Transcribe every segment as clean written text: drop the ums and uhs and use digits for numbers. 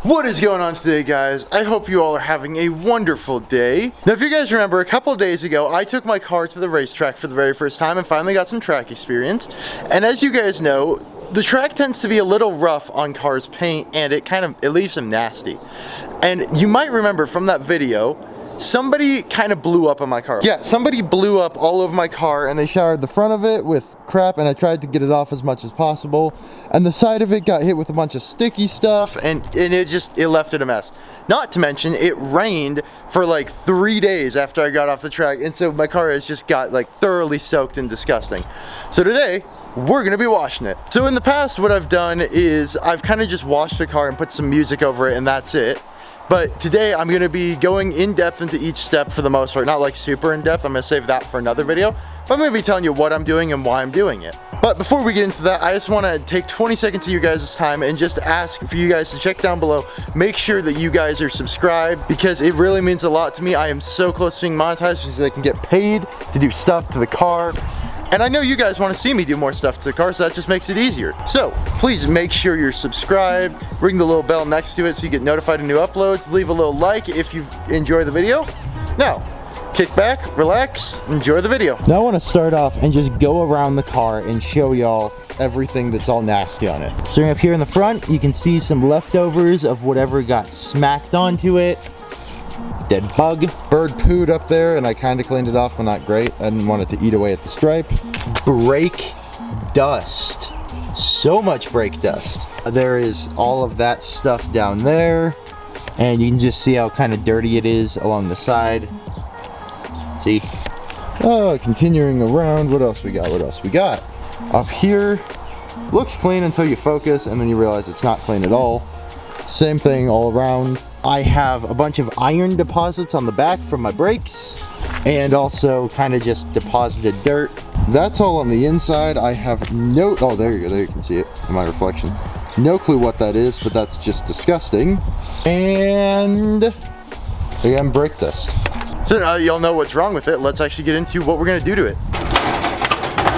What is going on today, guys? I hope you all are having a wonderful day. Now, if you guys remember, a couple days ago, I took my car to the racetrack for the very first time and finally got some track experience. And as you guys know, the track tends to be a little rough on cars' paint, and it leaves them nasty. And you might remember from that video, somebody kind of blew up on my car. Yeah, somebody blew up all over my car and they showered the front of it with crap, and I tried to get it off as much as possible. And the side of it got hit with a bunch of sticky stuff, and it left it a mess. Not to mention, it rained for like 3 days after I got off the track, and so my car has just got like thoroughly soaked and disgusting. So today, we're gonna be washing it. So in the past, what I've done is I've kind of just washed the car and put some music over it, and that's it. But today I'm gonna be going in depth into each step for the most part. Not like super in depth, I'm gonna save that for another video. But I'm gonna be telling you what I'm doing and why I'm doing it. But before we get into that, I just wanna take 20 seconds of you guys' time and just ask for you guys to check down below. Make sure that you guys are subscribed, because it really means a lot to me. I am so close to being monetized so I can get paid to do stuff to the car. And I know you guys want to see me do more stuff to the car, so that just makes it easier. So please make sure you're subscribed, ring the little bell next to it so you get notified of new uploads, leave a little like if you enjoy the video. Now, kick back, relax, enjoy the video. Now I want to start off and just go around the car and show y'all everything that's all nasty on it. Starting up here in the front, you can see some leftovers of whatever got smacked onto it. Dead bug. Bird pooed up there, and I kind of cleaned it off, but not great. I didn't want it to eat away at the stripe. Brake dust. So much brake dust. There is all of that stuff down there, and you can just see how kind of dirty it is along the side. See? Continuing around, what else we got? What else we got? Up here, looks clean until you focus, and then you realize it's not clean at all. Same thing all around. I have a bunch of iron deposits on the back from my brakes, and also kind of just deposited dirt. That's all on the inside. I have no, oh, there you go, there you can see it in my reflection. No clue what that is, but that's just disgusting. And again, brake dust. So now y'all know what's wrong with it. Let's actually get into what we're gonna do to it.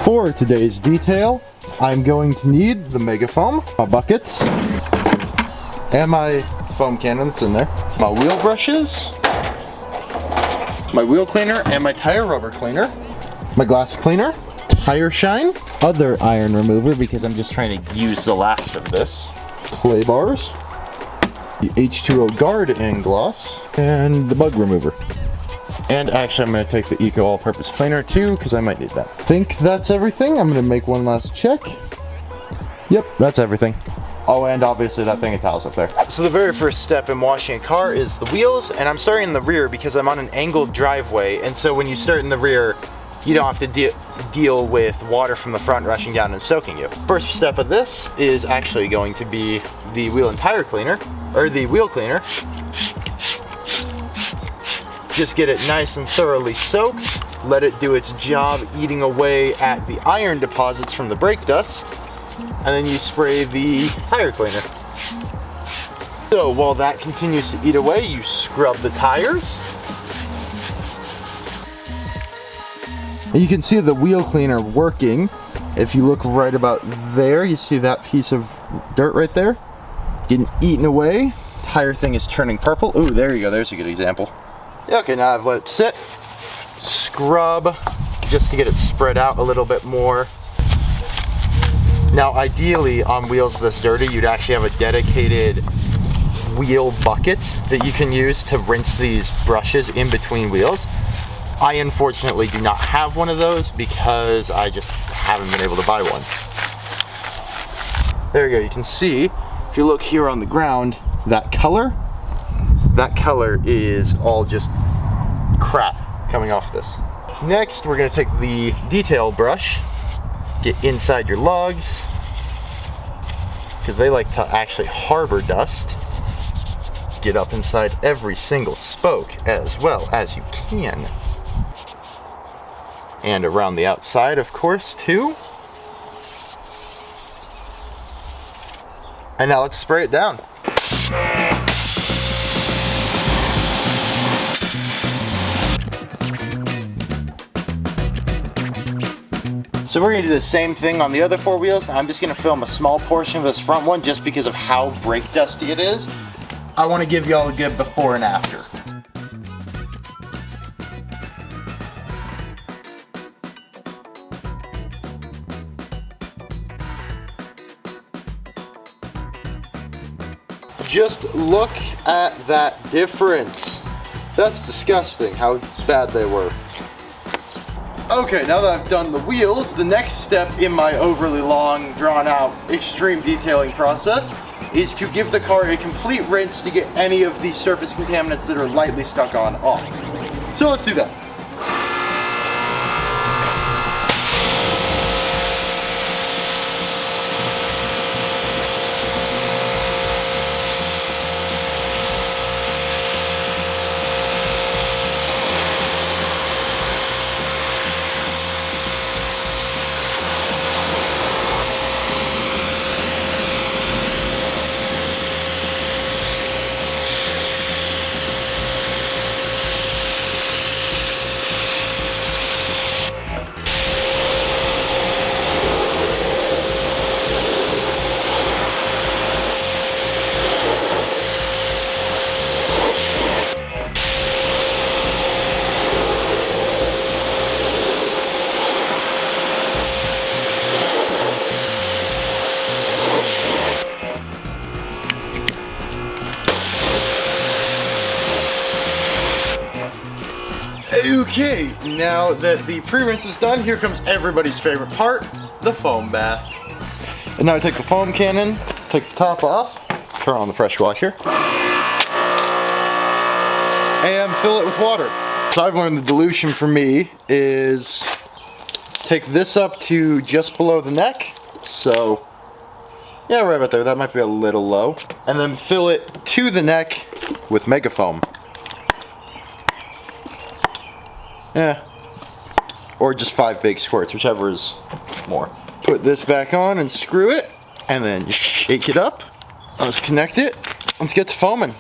For today's detail, I'm going to need the Mega Foam, my buckets, and my foam cannon that's in there, my wheel brushes, my wheel cleaner and my tire rubber cleaner, my glass cleaner, tire shine, other iron remover because I'm just trying to use the last of this, clay bars, the H2O guard and gloss, and the bug remover. And actually I'm going to take the Eco all-purpose cleaner too, because I might need that. I think that's everything. I'm going to make one last check. Yep, that's everything. Oh, and obviously that thing of towels up there. So the very first step in washing a car is the wheels, and I'm starting in the rear because I'm on an angled driveway, and so when you start in the rear, you don't have to deal with water from the front rushing down and soaking you. First step of this is actually going to be the wheel and tire cleaner, or the wheel cleaner. Just get it nice and thoroughly soaked, let it do its job eating away at the iron deposits from the brake dust, and then you spray the tire cleaner. So while that continues to eat away, you scrub the tires. And you can see the wheel cleaner working. If you look right about there, you see that piece of dirt right there getting eaten away. Tire thing is turning purple. Ooh, there you go, there's a good example. Okay, now I've let it sit. Scrub just to get it spread out a little bit more. Now ideally on wheels this dirty, you'd actually have a dedicated wheel bucket that you can use to rinse these brushes in between wheels. I unfortunately do not have one of those because I just haven't been able to buy one. There you go, you can see, if you look here on the ground, that color is all just crap coming off this. Next, we're gonna take the detail brush, get inside your lugs, because they like to actually harbor dust. Get up inside every single spoke as well as you can. And around the outside, of course, too. And now let's spray it down. So we're gonna do the same thing on the other four wheels. I'm just gonna film a small portion of this front one just because of how brake dusty it is. I want to give y'all a good before and after. Just look at that difference. That's disgusting how bad they were. Okay, now that I've done the wheels, the next step in my overly long, drawn out, extreme detailing process is to give the car a complete rinse to get any of the surface contaminants that are lightly stuck on off. So let's do that. Okay, now that the pre-rinse is done, here comes everybody's favorite part, the foam bath. And now I take the foam cannon, take the top off, turn on the pressure washer, and fill it with water. So I've learned the dilution for me is take this up to just below the neck. So, yeah, right about there, that might be a little low. And then fill it to the neck with mega foam. Yeah, or just 5 big squirts, whichever is more. Put this back on and screw it, and then shake it up. Let's connect it. Let's get to foaming.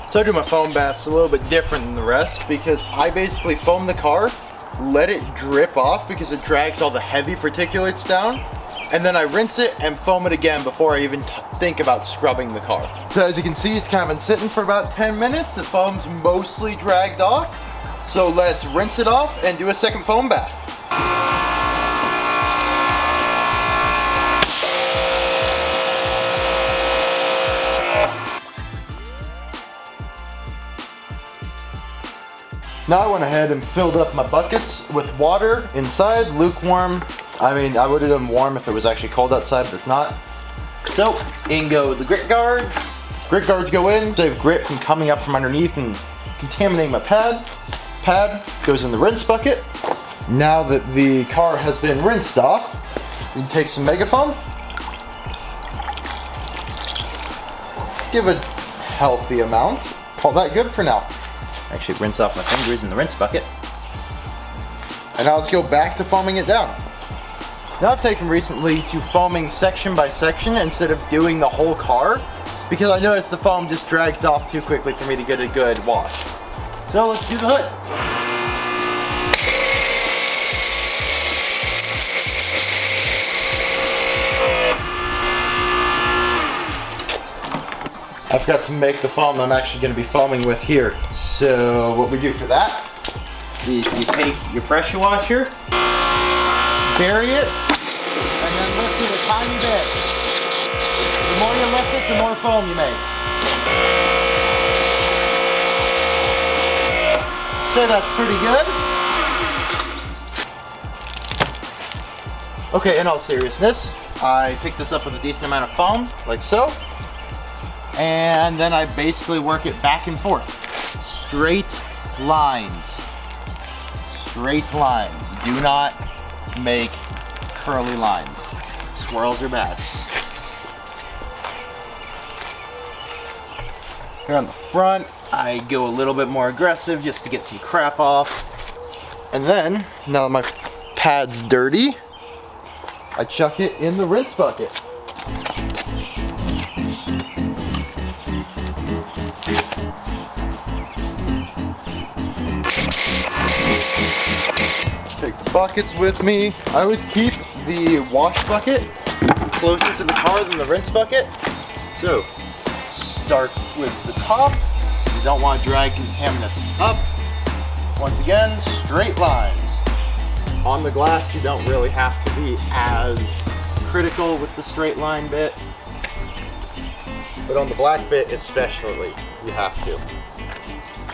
So I do my foam baths a little bit different than the rest because I basically foam the car, let it drip off because it drags all the heavy particulates down, and then I rinse it and foam it again before I even think about scrubbing the car. So as you can see, it's kind of been sitting for about 10 minutes. The foam's mostly dragged off. So let's rinse it off and do a second foam bath. Now I went ahead and filled up my buckets with water inside, lukewarm. I mean, I would have done warm if it was actually cold outside, but it's not. So, in go the grit guards. Grit guards go in, save grit from coming up from underneath and contaminating my pad. Pad goes in the rinse bucket. Now that the car has been rinsed off, we take some mega foam. Give a healthy amount. Call that good for now. Actually rinse off my fingers in the rinse bucket. And now let's go back to foaming it down. Now I've taken recently to foaming section by section instead of doing the whole car because I noticed the foam just drags off too quickly for me to get a good wash. So let's do the hood. I forgot to make the foam I'm actually going to be foaming with here. So what we do for that is you take your pressure washer, bury it, and then lift it a tiny bit. The more you lift it, the more foam you make. So that's pretty good. Okay, in all seriousness, I picked this up with a decent amount of foam, like so. And then I basically work it back and forth. Straight lines. Straight lines. Do not make curly lines. Swirls are bad. Here on the front, I go a little bit more aggressive just to get some crap off. And then, now that my pad's dirty, I chuck it in the rinse bucket. Take the buckets with me. I always keep the wash bucket closer to the car than the rinse bucket. So, start with the top. You don't want to drag contaminants up. Once again, straight lines. On the glass, you don't really have to be as critical with the straight line bit. But on the black bit especially, you have to.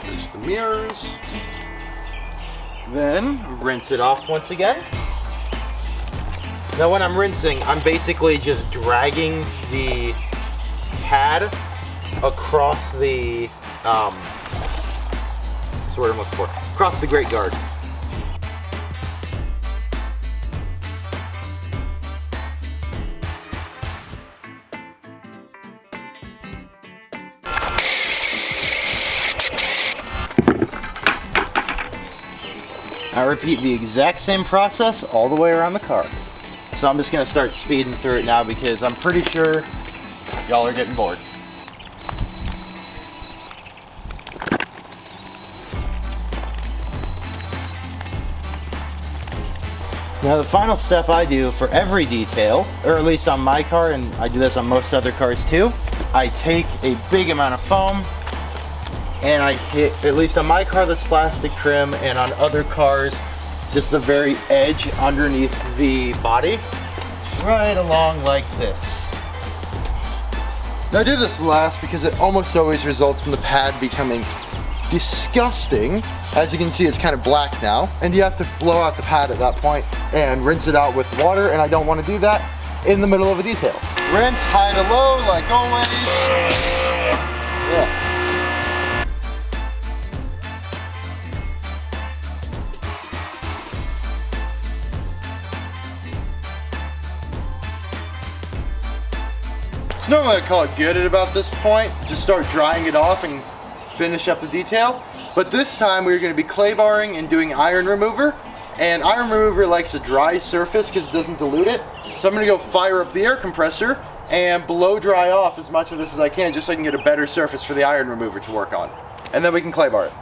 There's the mirrors. Then, rinse it off once again. Now when I'm rinsing, I'm basically just dragging the pad across the, that's what I'm looking for, across the grate guard. I repeat the exact same process all the way around the car. So I'm just gonna start speeding through it now because I'm pretty sure y'all are getting bored. Now the final step I do for every detail, or at least on my car, and I do this on most other cars too, I take a big amount of foam and I hit, at least on my car, this plastic trim, and on other cars, just the very edge underneath the body, right along like this. Now I do this last because it almost always results in the pad becoming disgusting. As you can see, it's kind of black now, and you have to blow out the pad at that point and rinse it out with water, and I don't want to do that in the middle of a detail. Rinse high to low like always. Yeah. So normally I call it good at about this point, just start drying it off and finish up the detail. But this time we're going to be clay barring and doing iron remover. And iron remover likes a dry surface because it doesn't dilute it. So I'm going to go fire up the air compressor and blow dry off as much of this as I can just so I can get a better surface for the iron remover to work on. And then we can clay bar it.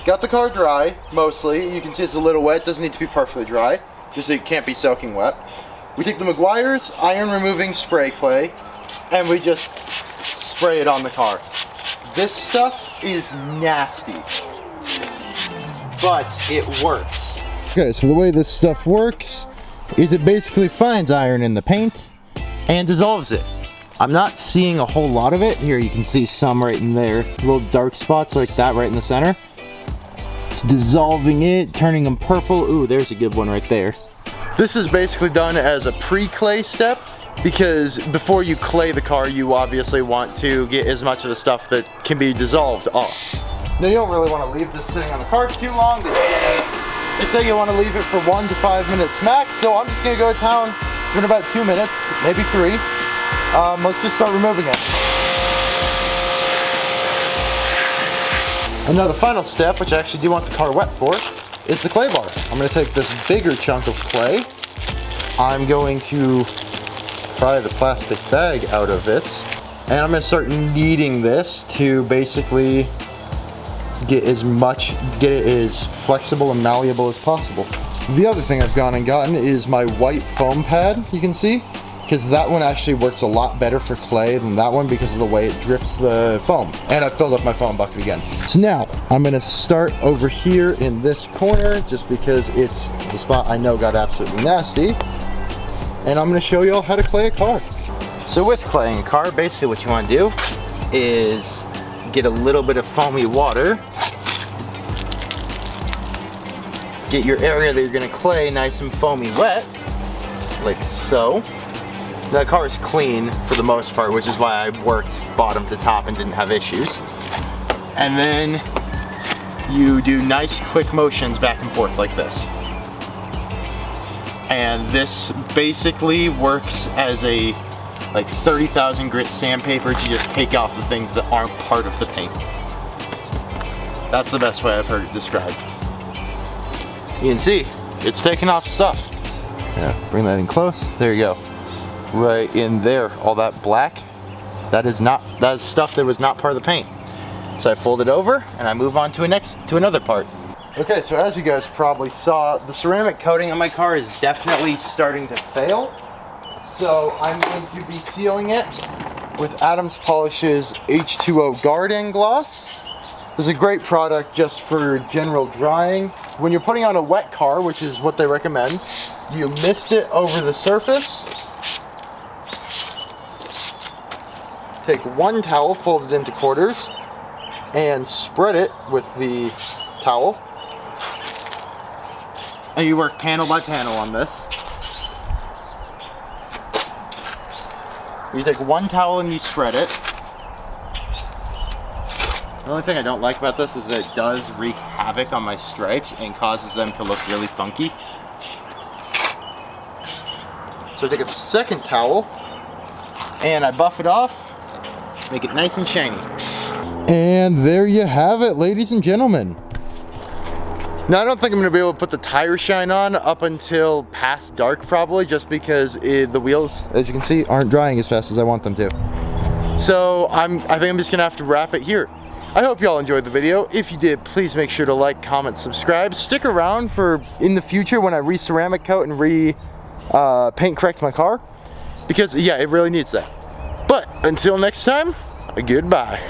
Got the car dry, mostly. You can see it's a little wet, doesn't need to be perfectly dry, just so it can't be soaking wet. We take the Meguiar's iron removing spray clay, and we just spray it on the car. This stuff is nasty, but it works. Okay, so the way this stuff works is it basically finds iron in the paint and dissolves it. I'm not seeing a whole lot of it. Here you can see some right in there, little dark spots like that right in the center. It's dissolving it, turning them purple. Ooh, there's a good one right there. This is basically done as a pre-clay step because before you clay the car, you obviously want to get as much of the stuff that can be dissolved off. Now you don't really want to leave this sitting on the car too long. They say you want to leave it for 1 to 5 minutes max, so I'm just going to go to town. It's been about 2 minutes, maybe 3. Let's just start removing it. And now the final step, which I actually do want the car wet for, is the clay bar. I'm going to take this bigger chunk of clay. I'm going to pry the plastic bag out of it. And I'm going to start kneading this to basically get it as flexible and malleable as possible. The other thing I've gone and gotten is my white foam pad, you can see. because that one actually works a lot better for clay than that one because of the way it drips the foam. And I filled up my foam bucket again. So now I'm gonna start over here in this corner just because it's the spot I know got absolutely nasty. And I'm gonna show you all how to clay a car. So with claying a car, basically what you want to do is get a little bit of foamy water. Get your area that you're gonna clay nice and foamy wet, like so. The car is clean for the most part, which is why I worked bottom to top and didn't have issues. And then you do nice quick motions back and forth like this. And this basically works as a like 30,000 grit sandpaper to just take off the things that aren't part of the paint. That's the best way I've heard it described. You can see, it's taking off stuff. Yeah, bring that in close. There you go. Right in there, all that black, that is stuff that was not part of the paint. So I fold it over and I move on to another part. Okay, so as you guys probably saw, the ceramic coating on my car is definitely starting to fail. So I'm going to be sealing it with Adams Polish's H2O Guard-In Gloss. This is a great product just for general drying. When you're putting on a wet car, which is what they recommend, you mist it over the surface. Take one towel, fold it into quarters, and spread it with the towel. And you work panel by panel on this. You take one towel and you spread it. The only thing I don't like about this is that it does wreak havoc on my stripes and causes them to look really funky. So I take a second towel and I buff it off. Make it nice and shiny. And there you have it, ladies and gentlemen. Now I don't think I'm gonna be able to put the tire shine on up until past dark probably, just because the wheels, as you can see, aren't drying as fast as I want them to. So I think I'm just gonna have to wrap it here. I hope y'all enjoyed the video. If you did, please make sure to like, comment, subscribe. Stick around for in the future when I re-ceramic coat and paint correct my car, because yeah, it really needs that. But until next time, goodbye.